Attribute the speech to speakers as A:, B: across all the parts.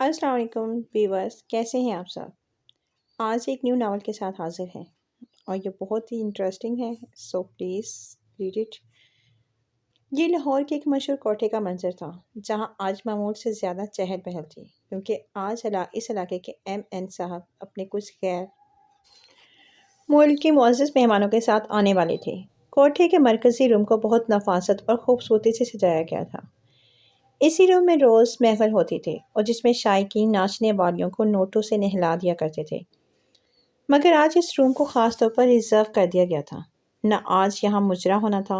A: السلام علیکم ویورس، کیسے ہیں آپ سب؟ آج ایک نیو ناول کے ساتھ حاضر ہیں اور یہ بہت ہی انٹرسٹنگ ہے، سو پلیز ریڈ اٹ۔ یہ لاہور کے ایک مشہور کوٹھے کا منظر تھا جہاں آج معمول سے زیادہ چہل پہل تھی، کیونکہ آج اس علاقے کے ایم این صاحب اپنے کچھ غیر ملکی معزز مہمانوں کے ساتھ آنے والے تھے۔ کوٹھے کے مرکزی روم کو بہت نفاست اور خوبصورتی سے سجایا گیا تھا۔ اسی روم میں روز محفل ہوتی تھی اور جس میں شائقین ناچنے والیوں کو نوٹوں سے نہلا دیا کرتے تھے، مگر آج اس روم کو خاص طور پر ریزرو کر دیا گیا تھا۔ نہ آج یہاں مجرا ہونا تھا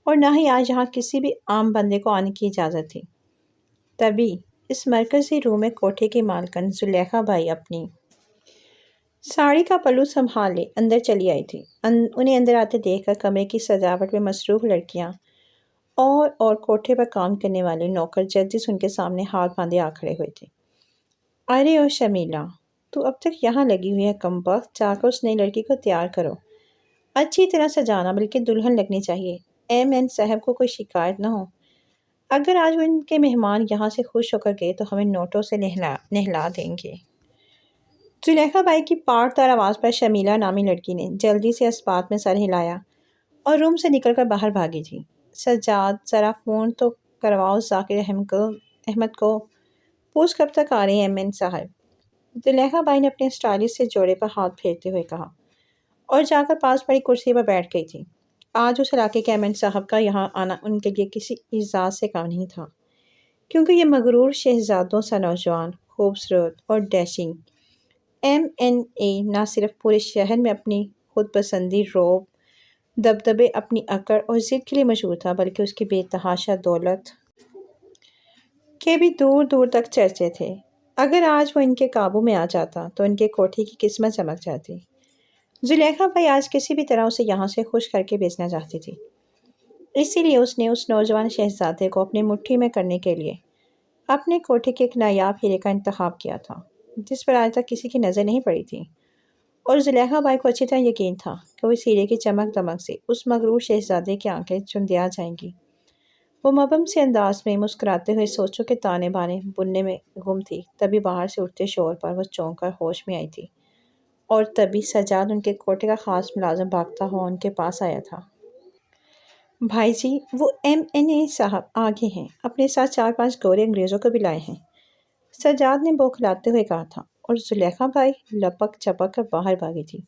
A: اور نہ ہی آج یہاں کسی بھی عام بندے کو آنے کی اجازت تھی۔ تبھی اس مرکزی روم میں کوٹھے کی مالکن زلیخا بائی اپنی ساڑی کا پلو سنبھالے اندر چلی آئی تھی۔ انہیں اندر آتے دیکھ کر کمرے کی سجاوٹ میں مصروف لڑکیاں اور کوٹھے پر کام کرنے والے نوکر جلدی سے ان کے سامنے ہاتھ باندھے آ کھڑے ہوئے تھے۔ ارے او شمیلا، تو اب تک یہاں لگی ہوئی ہے کمبخت، جا کر اس نئی لڑکی کو تیار کرو۔ اچھی طرح سجانا، بلکہ دلہن لگنی چاہیے، ایم این صاحب کو کوئی شکایت نہ ہو۔ اگر آج وہ ان کے مہمان یہاں سے خوش ہو کر گئے تو ہمیں نوٹوں سے نہلا دیں گے۔ زلیخا بائی کی پاٹ دار آواز پر شمیلا نامی لڑکی نے جلدی سے اسبات میں سر ہلایا اور روم سے نکل کر باہر بھاگی تھی۔ سجاد، ذرا فون تو کرواؤ ذاکر احمد کو، پوچھ کب تک آ رہے ہیں ایم این صاحب؟ زلیخا بائی نے اپنے اسٹائلش سے جوڑے پر ہاتھ پھیرتے ہوئے کہا اور جا کر پاس پڑی کرسی پر بیٹھ گئی تھی۔ آج اس علاقے کے ایم این صاحب کا یہاں آنا ان کے لیے کسی اعزاز سے کم نہیں تھا، کیونکہ یہ مغرور شہزادوں سا نوجوان، خوبصورت اور ڈیشنگ ایم این اے نہ صرف پورے شہر میں اپنی خود پسندی، روب، دبدبے، اپنی اکڑ اور ضد کے لیے مشہور تھا، بلکہ اس کی بے تحاشا دولت کے بھی دور دور تک چرچے تھے۔ اگر آج وہ ان کے قابو میں آ جاتا تو ان کے کوٹھے کی قسمت چمک جاتی۔ زلیخا بھائی آج کسی بھی طرح اسے یہاں سے خوش کر کے بیچنا چاہتی تھی، اسی لیے اس نے اس نوجوان شہزادے کو اپنی مٹھی میں کرنے کے لیے اپنے کوٹھے کے ایک نایاب ہیرے کا انتخاب کیا تھا، جس پر آج تک کسی کی نظر نہیں پڑی تھی، اور زلیخا بائی کو اچھی طرح یقین تھا کہ وہ اس ہیرے کی چمک دمک سے اس مغرور شہزادے کی آنکھیں چندیا جائیں گی۔ وہ مبہم سے انداز میں مسکراتے ہوئے سوچوں کے تانے بانے بننے میں گم تھی، تبھی باہر سے اٹھتے شور پر وہ چونک کر ہوش میں آئی تھی، اور تبھی سجاد، ان کے کوٹھے کا خاص ملازم، بھاگتا ہوا ان کے پاس آیا تھا۔ بھائی جی، وہ ایم این اے صاحب آگے ہیں، اپنے ساتھ 4-5 گورے انگریزوں کو بھی لائے ہیں، سجاد نے بوکھلاتے ہوئے کہا تھا، اور زلیخا بائی لپک چپک کر باہر بھاگی تھی۔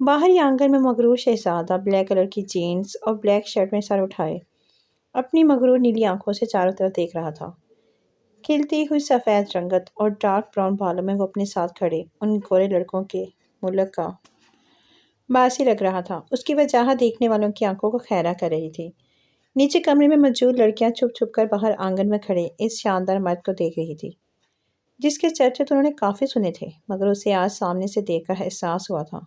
A: باہر ہی آنگن میں مغرور شہزادہ بلیک کلر کی جینز اور بلیک شرٹ میں سر اٹھائے اپنی مغرور نیلی آنکھوں سے چاروں طرف دیکھ رہا تھا۔ کھلتی ہوئی سفید رنگت اور ڈارک براؤن بالوں میں وہ اپنے ساتھ کھڑے ان گورے لڑکوں کے ملک کا باسی لگ رہا تھا۔ اس کی وجاہت دیکھنے والوں کی آنکھوں کو خیرہ کر رہی تھی۔ نیچے کمرے میں موجود لڑکیاں چھپ چھپ کر باہر آنگن میں کھڑے اس شاندار مرد کو دیکھ رہی تھی، جس کے چرچے تو انہوں نے کافی سنے تھے، مگر اسے آج سامنے سے دیکھ کر احساس ہوا تھا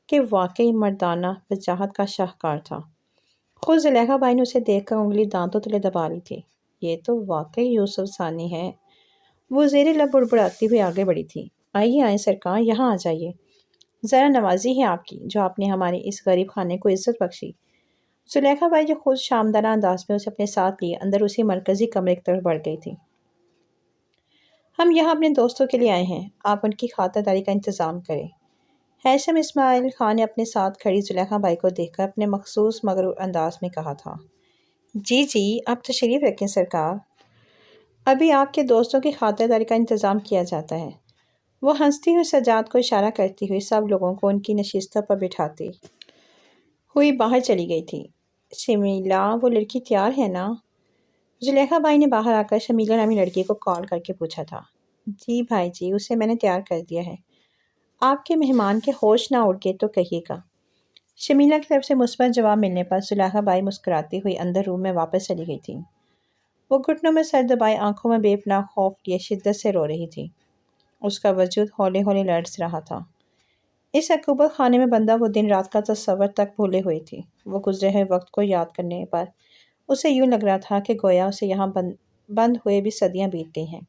A: کہ واقعی مردانہ وجاہت کا شاہکار تھا۔ خود زلیخا بائی نے اسے دیکھ کر انگلی دانتوں تلے دبا لی تھی۔ یہ تو واقعی یوسف ثانی ہے۔ وہ زیر لب بڑبڑاتی ہوئی آگے بڑھی تھی۔ آئیے آئیں سرکار، یہاں آ جائیے، ذرا نوازی ہے آپ کی، جو آپ نے ہمارے اس غریب خانے کو عزت بخشی۔ زلیخا بائی جو خود شامدانہ انداز میں اسے اپنے ساتھ لیے اندر اسی مرکزی کمرے کی طرف بڑھ گئی تھی۔ ہم یہاں اپنے دوستوں کے لیے آئے ہیں، آپ ان کی خاطرداری کا انتظام کریں۔ ہیثم اسماعیل خان نے اپنے ساتھ کھڑی زلیخا بائی کو دیکھ کر اپنے مخصوص مغرور انداز میں کہا تھا۔ جی جی، آپ تشریف رکھیں سرکار، ابھی آپ کے دوستوں کی خاطرداری کا انتظام کیا جاتا ہے۔ وہ ہنستی ہوئی سجاد کو اشارہ کرتی ہوئی سب لوگوں کو ان کی نشستوں پر بٹھاتی ہوئی باہر چلی گئی تھی۔ شمیلا، وہ لڑکی تیار ہے نا؟ زلیخا بائی نے باہر آ کر شمیلا نامی لڑکی کو کال کر کے پوچھا تھا۔ جی بھائی جی، اسے میں نے تیار کر دیا ہے، آپ کے مہمان کے ہوش نہ اڑ گئے تو کہیے گا۔ شمیلا کی طرف سے مثبت جواب ملنے پر زلیخا بائی مسکراتی ہوئی اندر روم میں واپس چلی گئی تھی۔ وہ گھٹنوں میں سر دبائے آنکھوں میں بے پناہ خوف لیے شدت سے رو رہی تھی۔ اس کا وجود ہولے ہولے لرز رہا تھا۔ اس عقوبت خانے میں بندہ وہ دن رات کا تصور تک بھولے ہوئی تھی۔ وہ گزرے ہوئے وقت کو یاد کرنے پر اسے یوں لگ رہا تھا کہ گویا اسے یہاں بند ہوئے بھی صدیاں بیت گئی ہیں۔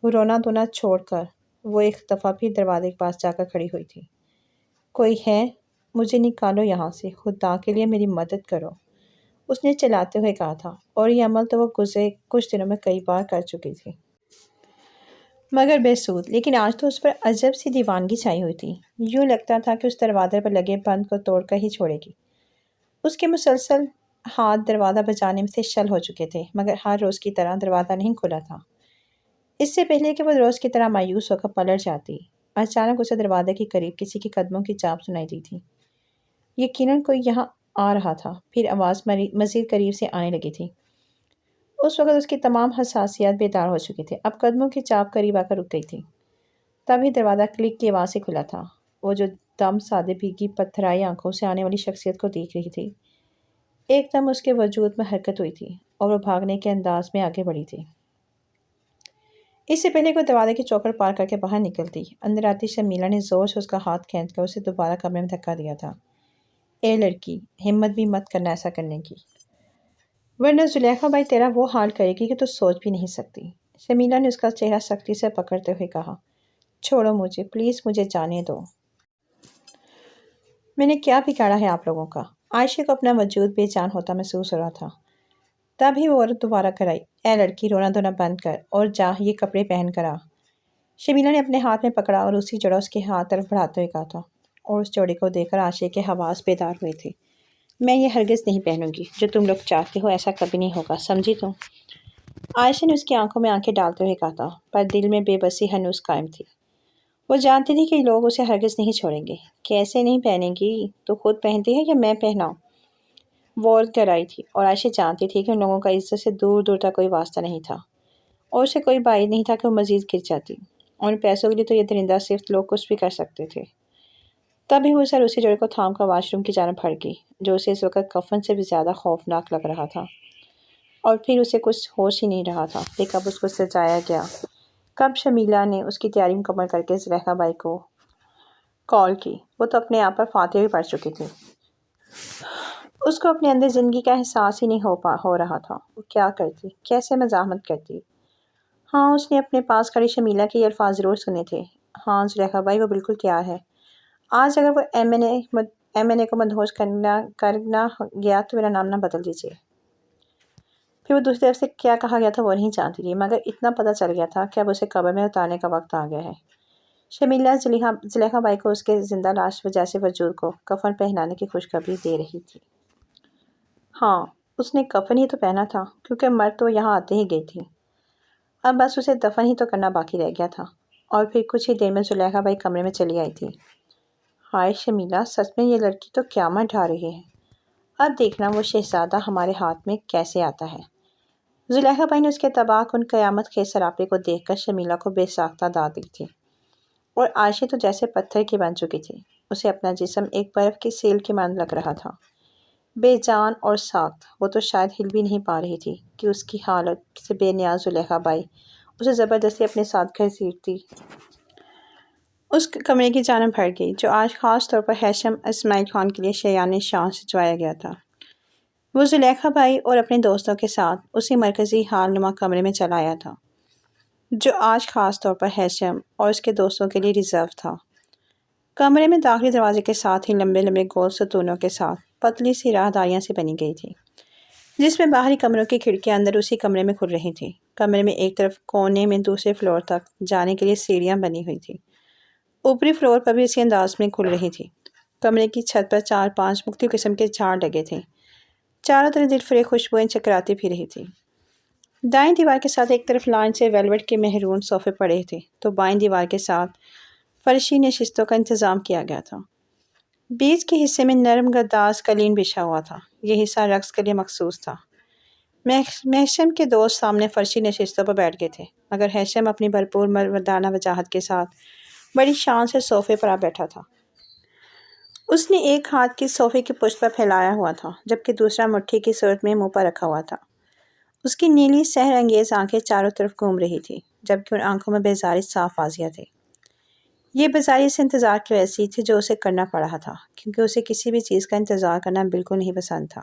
A: وہ رونا دھونا چھوڑ کر وہ ایک دفعہ پھر دروازے کے پاس جا کر کھڑی ہوئی تھی۔ کوئی ہے؟ مجھے نکالو یہاں سے، خدا کے لیے میری مدد کرو، اس نے چلاتے ہوئے کہا تھا، اور یہ عمل تو وہ گزرے کچھ دنوں میں کئی بار کر چکی تھی۔ مگر بے سود۔ لیکن آج تو اس پر عجب سی دیوانگی چھائی ہوئی تھی۔ یوں لگتا تھا کہ اس دروازے پر لگے بند کو توڑ کر ہی چھوڑے گی۔ اس کے مسلسل ہاتھ دروازہ بجانے میں سے شل ہو چکے تھے، مگر ہر روز کی طرح دروازہ نہیں کھلا تھا۔ اس سے پہلے کہ وہ روز کی طرح مایوس ہو کر پلٹ جاتی، اچانک اسے دروازے کے قریب کسی کی قدموں کی چاپ سنائی دی تھی۔ یقیناً کوئی یہاں آ رہا تھا۔ پھر آواز مزید قریب سے آنے لگی تھی۔ اس وقت اس کی تمام حساسیات بیدار ہو چکی تھی۔ اب قدموں کی چاپ قریب آ کر رک گئی تھی۔ تبھی دروازہ کلک کی آواز سے کھلا تھا۔ وہ جو دم سادے بھیگی پتھرائی آنکھوں سے آنے والی شخصیت کو دیکھ رہی تھی، ایک دم اس کے وجود میں حرکت ہوئی تھی اور وہ بھاگنے کے انداز میں آگے بڑھی تھی۔ اس سے پہلے کہ وہ دروازے کی چوکھٹ پار کر کے باہر نکلتی، اندر آتی شمیلہ نے زور سے اس کا ہاتھ کھینچ کر اسے دوبارہ کمرے میں دھکا دیا تھا۔ اے لڑکی، ہمت بھی مت کرنا ایسا کرنے کی، ورنہ زلیخا بائی تیرا وہ حال کرے گی کہ تو سوچ بھی نہیں سکتی۔ شمیلہ نے اس کا چہرہ سختی سے پکڑتے ہوئے کہا، چھوڑو مجھے، پلیز مجھے جانے دو۔ میں نے کیا بگاڑا ہے آپ لوگوں کا؟ عائشہ کو اپنا وجود بے جان ہوتا محسوس ہو رہا تھا۔ تبھی وہ عورت دوبارہ کرائی، اے لڑکی، رونا دھونا بند کر اور جا یہ کپڑے پہن کر آ۔ شمیلہ نے اپنے ہاتھ میں پکڑا اور اسی جوڑا اس کے ہاتھ طرف بڑھاتے ہوئے کہا تھا، اور اس جوڑے کو دیکھ کر عائشہ کے حواس بیدار ہوئے تھے۔ میں یہ ہرگز نہیں پہنوں گی، جو تم لوگ چاہتے ہو ایسا کبھی نہیں ہوگا، سمجھی تم؟ عائشہ نے اس کی آنکھوں میں آنکھیں ڈالتے ہوئے کہا تھا، پر دل میں بے بسی ہنوز قائم تھی۔ وہ جانتی تھی کہ لوگ اسے ہرگز نہیں چھوڑیں گے۔ کیسے نہیں پہنے گی؟ تو خود پہنتی ہے یا میں پہناؤں؟ وہ عورت گھرائی تھی اور عائشہ جانتی تھی کہ ان لوگوں کا عزت سے دور دور تک کوئی واسطہ نہیں تھا، اور اسے کوئی بعید نہیں تھا کہ وہ مزید گر جاتی۔ اور ان پیسوں کے لیے تو یہ درندہ صرف لوگ کچھ بھی کر سکتے تھے۔ تبھی وہ سر اسی جوڑے کو تھام کر واش روم کی جانب بڑھ گئی، جو اسے اس وقت کفن سے بھی زیادہ خوفناک لگ رہا تھا۔ اور پھر اسے کچھ ہوش ہی نہیں رہا تھا کہ کب اس کو سجایا گیا، کب شمیلہ نے اس کی تیاری مکمل کر کے زلیخا بائی کو کال کی۔ وہ تو اپنے آپ پر فاتحہ بھی پڑھ چکی تھی۔ اس کو اپنے اندر زندگی کا احساس ہی نہیں ہو رہا تھا۔ وہ کیا کرتی، کیسے مزاحمت کرتی؟ ہاں، اس نے اپنے پاس کھڑی شمیلہ کے یہ الفاظ ضرور سنے تھے، ہاں زلیخا بائی وہ بالکل تیار ہے۔ آج اگر وہ ایم این اے کو مدہوش کرنا گیا تو میرا نام نہ بدل دیجیے۔ پھر وہ دوسری طرف سے کیا کہا گیا تھا وہ نہیں جانتی تھی، مگر اتنا پتہ چل گیا تھا کہ اب اسے قبر میں اتارنے کا وقت آ گیا ہے۔ شمیلہ زلیخا بائی کو اس کے زندہ لاش جیسے وجود کو کفن پہنانے کی خوشخبری دے رہی تھی۔ ہاں، اس نے کفن ہی تو پہنا تھا، کیونکہ مر تو یہاں آتے ہی گئی تھی۔ اب بس اسے دفن ہی تو کرنا باقی رہ گیا تھا۔ اور پھر کچھ ہی دیر میں زلیخا بائی کمرے میں چلی آئی تھی۔ ہائے شمیلہ، سچ میں یہ لڑکی تو قیامت ڈھا رہی ہے۔ اب دیکھنا وہ شہزادہ ہمارے ہاتھ میں کیسے آتا ہے۔ زلیخا بائی نے اس کے تباہ کن قیامت خیز سراپے کو دیکھ کر شمیلہ کو بے ساختہ داد دی تھی، اور عائشہ تو جیسے پتھر کی بن چکی تھی۔ اسے اپنا جسم ایک برف کی سیل کی مانند لگ رہا تھا، بے جان اور ساخت۔ وہ تو شاید ہل بھی نہیں پا رہی تھی کہ اس کی حالت سے بے نیاز زلیخا بائی اسے زبردستی اپنے ساتھ گھسیٹتی اس کمرے کی جانب بڑھ گئی، جو آج خاص طور پر ہیثم اسماعیل خان کے لیے شایان شان سجوایا گیا تھا۔ وہ زلیخا بائی اور اپنے دوستوں کے ساتھ اسی مرکزی حال نما کمرے میں چلا آیا تھا، جو آج خاص طور پر ہیثم اور اس کے دوستوں کے لیے ریزرو تھا۔ کمرے میں داخلی دروازے کے ساتھ ہی لمبے لمبے گول ستونوں کے ساتھ پتلی سی راہداریاں سے بنی گئی تھی، جس میں باہری کمروں کی کھڑکیاں اندر اسی کمرے میں کھل رہی تھیں۔ کمرے میں ایک طرف کونے میں دوسرے فلور تک جانے کے لیے سیڑھیاں بنی ہوئی تھیں، اوپری فلور پر بھی اسی انداز میں کھل رہی تھی۔ کمرے کی چھت پر 4-5 مختلف قسم کے جھاڑ لگے تھے، چاروں طرف دل فریب خوشبوئیں چکراتی پھر رہی تھیں۔ دائیں دیوار کے ساتھ ایک طرف لائن سے ویلوٹ کے مہرون صوفے پڑے تھے، تو بائیں دیوار کے ساتھ فرشی نشستوں کا انتظام کیا گیا تھا۔ بیچ کے حصے میں نرم گداز قالین بچھا ہوا تھا، یہ حصہ رقص کے لیے مخصوص تھا۔ ہیثم کے دوست سامنے فرشی نشستوں پر بیٹھ گئے تھے، مگر ہیثم اپنی بھرپور مردانہ وجاہت کے ساتھ بڑی شان سے صوفے پر آ بیٹھا تھا۔ اس نے ایک ہاتھ کی صوفے کی پشت پر پھیلایا ہوا تھا، جبکہ دوسرا مٹھی کی صورت میں منہ پر رکھا ہوا تھا۔ اس کی نیلی سحر انگیز آنکھیں چاروں طرف گھوم رہی تھیں، جبکہ ان آنکھوں میں بیزاری صاف واضح تھی۔ یہ بیزاری اس انتظار کی وجہ سے تھی جو اسے کرنا پڑ رہا تھا، کیونکہ اسے کسی بھی چیز کا انتظار کرنا بالکل نہیں پسند تھا۔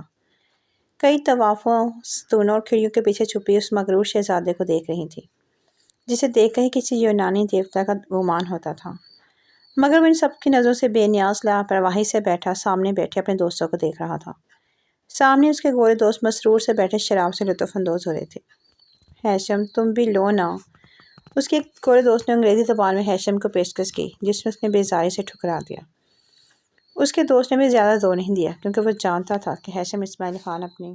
A: کئی طوافوں، ستونوں اور کھڑکیوں کے پیچھے چھپی اس مغرور شہزادے کو دیکھ رہی تھی، جسے دیکھ کر ہی کسی یونانی دیوتا کا گمان ہوتا تھا، مگر وہ ان سب کی نظروں سے بے نیاز لاپرواہی سے سامنے بیٹھے اپنے دوستوں کو دیکھ رہا تھا۔ سامنے اس کے گورے دوست مسرور سے بیٹھے شراب سے لطف اندوز ہو رہے تھے۔ ہیثم، تم بھی لو نا، اس کے ایک کوڑے دوست نے انگریزی زبان میں ہیشم کو پیشکش کی، جس میں اس نے بیزاری سے ٹھکرا دیا۔ اس کے دوست نے بھی زیادہ زور نہیں دیا کیونکہ وہ جانتا تھا کہ ہیشم اسماعیل خان اپنی